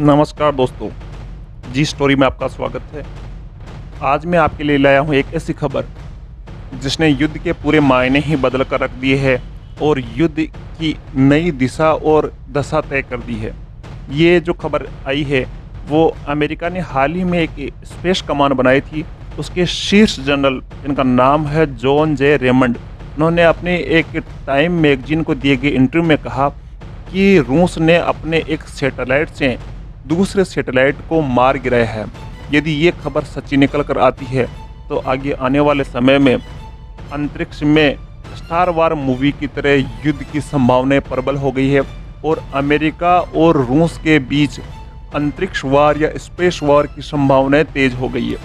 नमस्कार दोस्तों, जी स्टोरी में आपका स्वागत है। आज मैं आपके लिए लाया हूँ एक ऐसी खबर जिसने युद्ध के पूरे मायने ही बदल कर रख दिए हैं और युद्ध की नई दिशा और दशा तय कर दी है। ये जो खबर आई है वो अमेरिका ने हाल ही में एक स्पेस कमान बनाई थी। उसके शीर्ष जनरल जिनका नाम है जॉन जे रेमंड, उन्होंने अपने एक टाइम मैगजीन को दिए गए इंटरव्यू में कहा कि रूस ने अपने एक सैटेलाइट से दूसरे सैटेलाइट को मार गिराया है। यदि ये खबर सच्ची निकल कर आती है तो आगे आने वाले समय में अंतरिक्ष में स्टार वार मूवी की तरह युद्ध की संभावनाएं प्रबल हो गई है और अमेरिका और रूस के बीच अंतरिक्ष वार या स्पेस वार की संभावनाएं तेज हो गई है।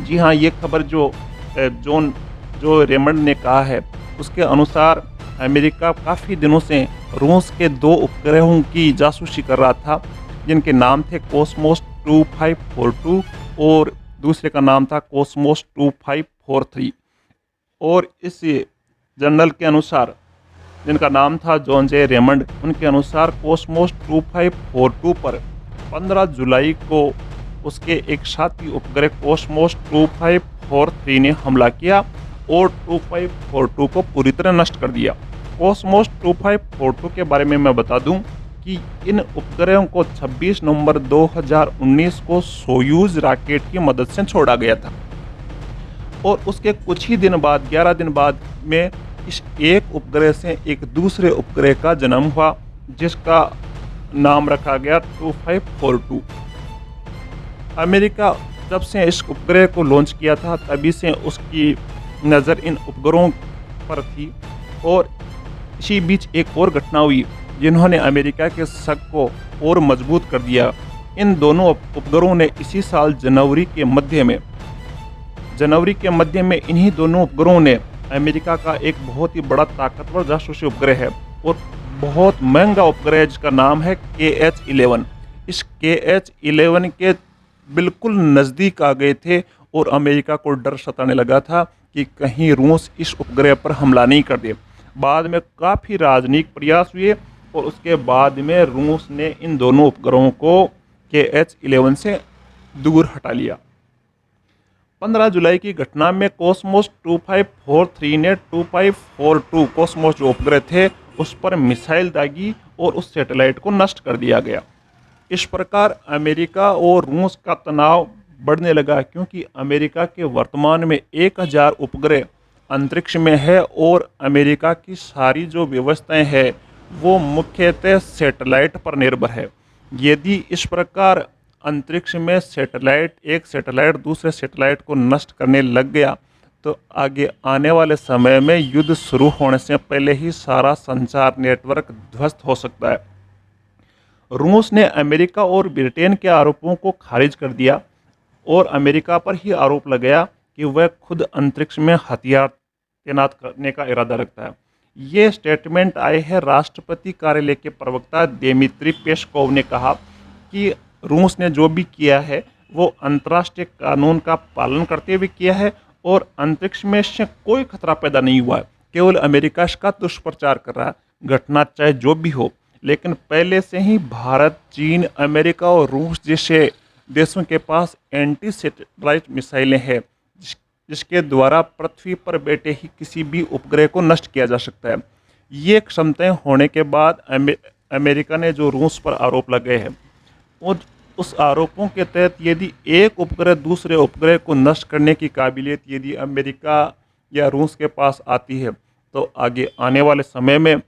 जी हाँ, ये खबर जो रेमंड ने कहा है उसके अनुसार अमेरिका काफ़ी दिनों से रूस के 2 उपग्रहों की जासूसी कर रहा था जिनके नाम थे कॉस्मोस 2542 और दूसरे का नाम था कॉस्मोस 2543। और इस जर्नल के अनुसार, जिनका नाम था जॉन जे रेमंड, उनके अनुसार कॉस्मोस 2542 पर 15 जुलाई को उसके एक साथी उपग्रह कॉस्मोस 2543 ने हमला किया और 2542 को पूरी तरह नष्ट कर दिया। कॉस्मोस 2542 के बारे में मैं बता दूं कि इन उपग्रहों को 26 नवंबर 2019 को सोयूज रॉकेट की मदद से छोड़ा गया था और उसके कुछ ही दिन बाद 11 दिन बाद में इस एक उपग्रह से एक दूसरे उपग्रह का जन्म हुआ जिसका नाम रखा गया 2542। अमेरिका जब से इस उपग्रह को लॉन्च किया था तभी से उसकी नज़र इन उपग्रहों पर थी और इसी बीच एक और घटना हुई जिन्होंने अमेरिका के शक को और मजबूत कर दिया। इन दोनों उपग्रहों ने इसी साल जनवरी के मध्य में इन्हीं दोनों उपग्रहों ने अमेरिका का एक बहुत ही बड़ा ताकतवर जासूसी उपग्रह है और बहुत महंगा उपग्रह जिसका नाम है KH-11। इस KH-11 के बिल्कुल नज़दीक आ गए थे और अमेरिका को डर सताने लगा था कि कहीं रूस इस उपग्रह पर हमला नहीं कर दे। बाद में काफ़ी राजनयिक प्रयास हुए और उसके बाद में रूस ने इन दोनों उपग्रहों को KH-11 से दूर हटा लिया। 15 जुलाई की घटना में कॉस्मोस 2543 ने 2542 कॉस्मोस जो उपग्रह थे उस पर मिसाइल दागी और उस सैटेलाइट को नष्ट कर दिया गया। इस प्रकार अमेरिका और रूस का तनाव बढ़ने लगा क्योंकि अमेरिका के वर्तमान में 1000 उपग्रह अंतरिक्ष में है और अमेरिका की सारी जो व्यवस्थाएं हैं वो मुख्यतः सैटेलाइट पर निर्भर है। यदि इस प्रकार अंतरिक्ष में एक सैटेलाइट दूसरे सैटेलाइट को नष्ट करने लग गया तो आगे आने वाले समय में युद्ध शुरू होने से पहले ही सारा संचार नेटवर्क ध्वस्त हो सकता है। रूस ने अमेरिका और ब्रिटेन के आरोपों को खारिज कर दिया और अमेरिका पर ही आरोप लगाया कि वह खुद अंतरिक्ष में हथियार तैनात करने का इरादा रखता है। ये स्टेटमेंट आए हैं राष्ट्रपति कार्यालय के प्रवक्ता दिमित्री पेस्कोव ने कहा कि रूस ने जो भी किया है वो अंतर्राष्ट्रीय कानून का पालन करते हुए किया है और अंतरिक्ष में से कोई खतरा पैदा नहीं हुआ है। केवल अमेरिका इसका दुष्प्रचार कर रहा है। घटना चाहे जो भी हो, लेकिन पहले से ही भारत, चीन, अमेरिका और रूस जैसे देशों के पास एंटी सैटेलाइट मिसाइलें हैं जिसके द्वारा पृथ्वी पर बैठे ही किसी भी उपग्रह को नष्ट किया जा सकता है। ये क्षमताएं होने के बाद अमेरिका ने जो रूस पर आरोप लगाए हैं और उस आरोपों के तहत यदि एक उपग्रह दूसरे उपग्रह को नष्ट करने की काबिलियत यदि अमेरिका या रूस के पास आती है तो आगे आने वाले समय में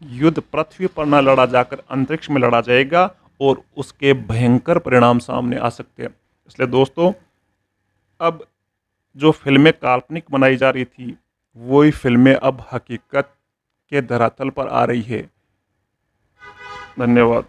युद्ध पृथ्वी पर न लड़ा जाकर अंतरिक्ष में लड़ा जाएगा और उसके भयंकर परिणाम सामने आ सकते हैं। इसलिए दोस्तों, अब जो फिल्में काल्पनिक बनाई जा रही थी वही फिल्में अब हकीकत के धरातल पर आ रही है। धन्यवाद।